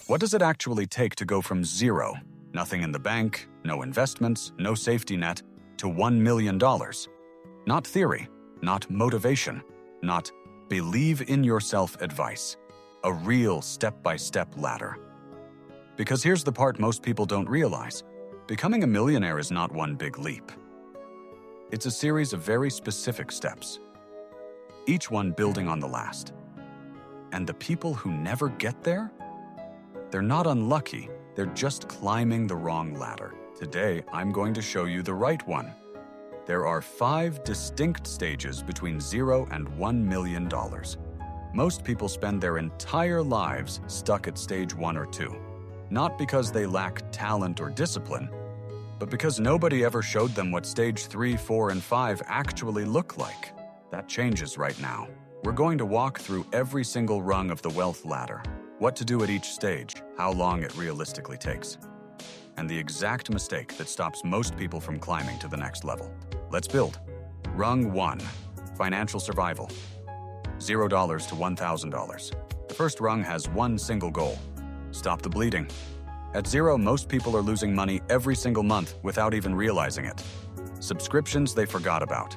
What does it actually take to go from zero, nothing in the bank, no investments, no safety net, to $1 million? Not theory, not motivation, not believe in yourself advice. A real step-by-step ladder. Because here's the part most people don't realize. Becoming a millionaire is not one big leap. It's a series of very specific steps, each one building on the last. And the people who never get there? They're not unlucky, they're just climbing the wrong ladder. Today, I'm going to show you the right one. There are 5 distinct stages between 0 and $1 million. Most people spend their entire lives stuck at stage 1 or 2. Not because they lack talent or discipline, but because nobody ever showed them what stage 3, 4, and 5 actually look like. That changes right now. We're going to walk through every single rung of the wealth ladder, what to do at each stage, how long it realistically takes, and the exact mistake that stops most people from climbing to the next level. Let's build. Rung 1, financial survival. $0 to $1,000. The first rung has one single goal: stop the bleeding. At 0, most people are losing money every single month without even realizing it. Subscriptions they forgot about.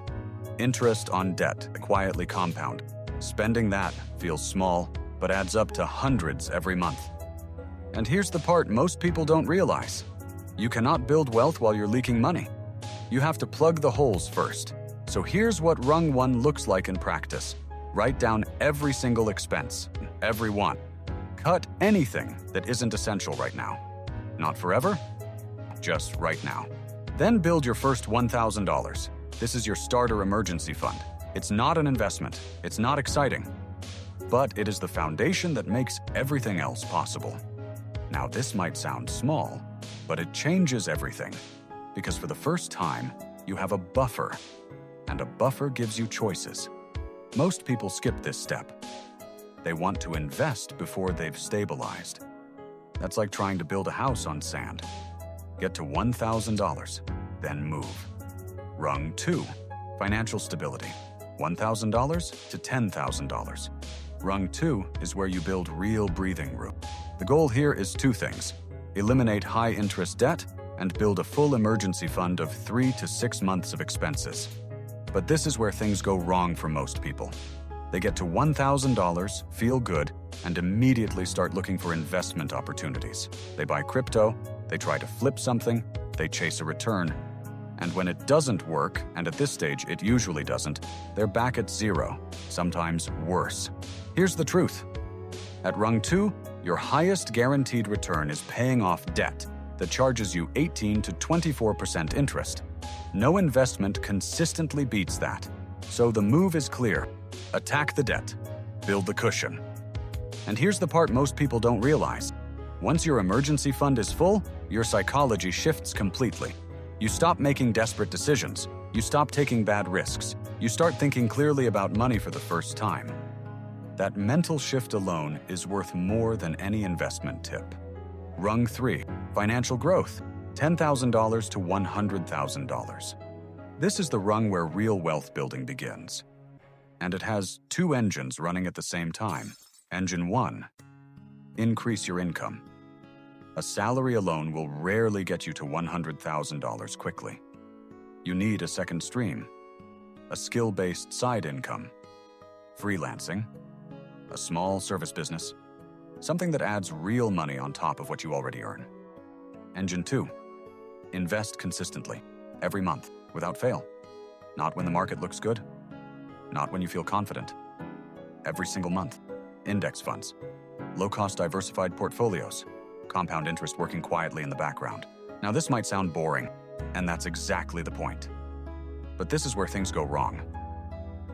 Interest on debt quietly compound. Spending that feels small, but adds up to hundreds every month. And here's the part most people don't realize. You cannot build wealth while you're leaking money. You have to plug the holes first. So here's what Rung 1 looks like in practice. Write down every single expense, every one. Cut anything that isn't essential right now. Not forever, just right now. Then build your first $1,000. This is your starter emergency fund. It's not an investment, it's not exciting, but it is the foundation that makes everything else possible. Now this might sound small, but it changes everything. Because for the first time, you have a buffer, and a buffer gives you choices. Most people skip this step. They want to invest before they've stabilized. That's like trying to build a house on sand. Get to $1,000, then move. Rung 2, financial stability. $1,000 to $10,000. Rung 2 is where you build real breathing room. The goal here is 2 things: eliminate high-interest debt and build a full emergency fund of 3 to 6 months of expenses. But this is where things go wrong for most people. They get to $1,000, feel good, and immediately start looking for investment opportunities. They buy crypto, they try to flip something, they chase a return. And when it doesn't work, and at this stage it usually doesn't, they're back at 0, sometimes worse. Here's the truth. At Rung 2, your highest guaranteed return is paying off debt that charges you 18 to 24% interest. No investment consistently beats that. So the move is clear. Attack the debt. Build the cushion. And here's the part most people don't realize. Once your emergency fund is full, your psychology shifts completely. You stop making desperate decisions. You stop taking bad risks. You start thinking clearly about money for the first time. That mental shift alone is worth more than any investment tip. Rung 3, financial growth. $10,000 to $100,000. This is the rung where real wealth building begins. And it has 2 engines running at the same time. Engine 1, increase your income. A salary alone will rarely get you to $100,000 quickly. You need a second stream, a skill-based side income, freelancing, a small service business, something that adds real money on top of what you already earn. Engine 2, invest consistently, every month, without fail. Not when the market looks good, not when you feel confident. Every single month. Index funds, low-cost diversified portfolios, compound interest working quietly in the background. Now this might sound boring, and that's exactly the point. But this is where things go wrong.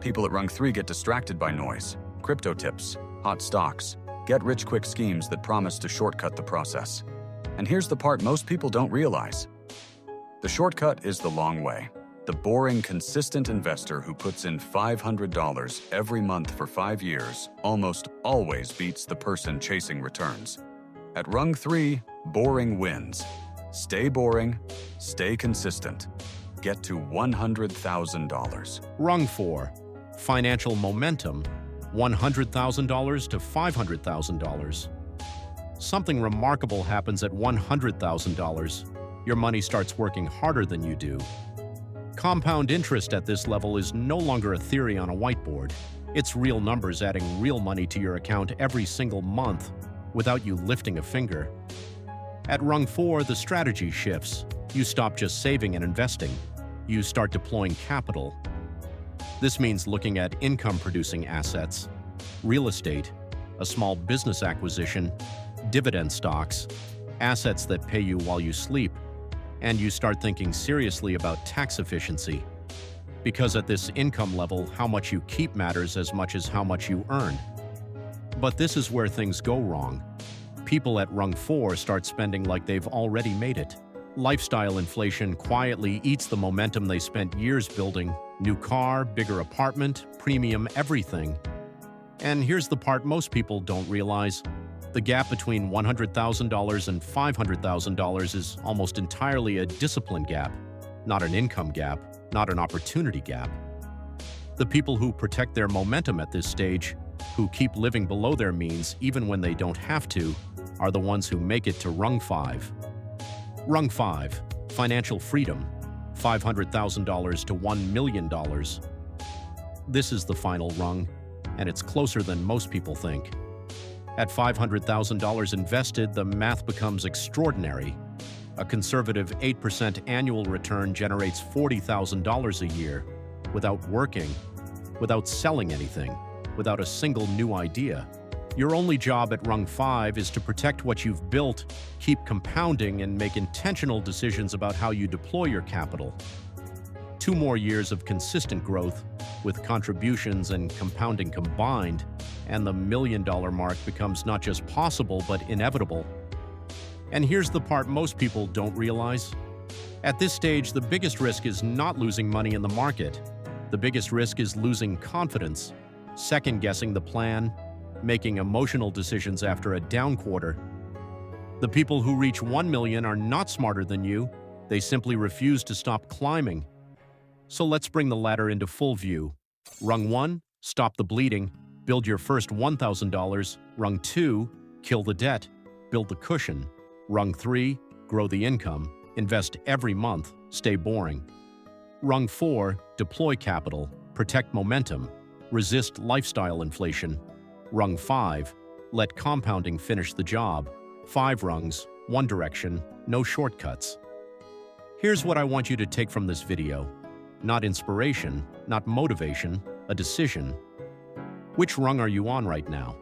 People at Rung 3 get distracted by noise, crypto tips, hot stocks, get-rich-quick schemes that promise to shortcut the process. And here's the part most people don't realize. The shortcut is the long way. The boring, consistent investor who puts in $500 every month for 5 years almost always beats the person chasing returns. At Rung 3, boring wins. Stay boring, stay consistent. Get to $100,000. Rung 4, financial momentum. $100,000 to $500,000. something remarkable happens at $100,000. Your money starts working harder than you do. Compound interest at this level is no longer a theory on a whiteboard. It's real numbers adding real money to your account every single month without you lifting a finger. At Rung 4, the strategy shifts. You stop just saving and investing. You start deploying capital. This means looking at income-producing assets, real estate, a small business acquisition, dividend stocks, assets that pay you while you sleep, and you start thinking seriously about tax efficiency. Because at this income level, how much you keep matters as much as how much you earn. But this is where things go wrong. People at Rung 4 start spending like they've already made it. Lifestyle inflation quietly eats the momentum they spent years building. New car, bigger apartment, premium everything. And here's the part most people don't realize. The gap between $100,000 and $500,000 is almost entirely a discipline gap, not an income gap, not an opportunity gap. The people who protect their momentum at this stage, who keep living below their means even when they don't have to, are the ones who make it to Rung 5. Rung 5, financial freedom, $500,000 to $1 million. This is the final rung, and it's closer than most people think. At $500,000 invested, the math becomes extraordinary. A conservative 8% annual return generates $40,000 a year without working, without selling anything, without a single new idea. Your only job at Rung 5 is to protect what you've built, keep compounding, and make intentional decisions about how you deploy your capital. 2 more years of consistent growth, with contributions and compounding combined, and the $1 million mark becomes not just possible but inevitable. And here's the part most people don't realize. At this stage, the biggest risk is not losing money in the market. The biggest risk is losing confidence, second-guessing the plan, making emotional decisions after a down quarter. The people who reach 1 million are not smarter than you. They simply refuse to stop climbing. So let's bring the ladder into full view. Rung 1, stop the bleeding, build your first $1,000. Rung 2, kill the debt, build the cushion. Rung 3, grow the income, invest every month, stay boring. Rung 4, deploy capital, protect momentum, resist lifestyle inflation. Rung 5, let compounding finish the job. 5 rungs, 1 direction, no shortcuts. Here's what I want you to take from this video. Not inspiration, not motivation, a decision. Which rung are you on right now?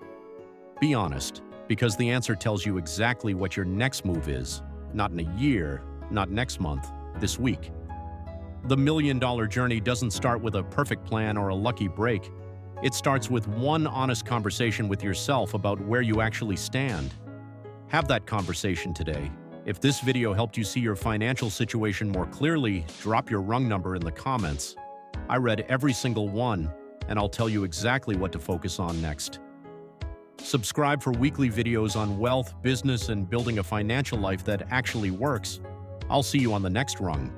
Be honest, because the answer tells you exactly what your next move is. Not in a year, not next month, this week. The $1 million journey doesn't start with a perfect plan or a lucky break. It starts with one honest conversation with yourself about where you actually stand. Have that conversation today. If this video helped you see your financial situation more clearly, drop your rung number in the comments. I read every single one, and I'll tell you exactly what to focus on next. Subscribe for weekly videos on wealth, business, and building a financial life that actually works. I'll see you on the next rung.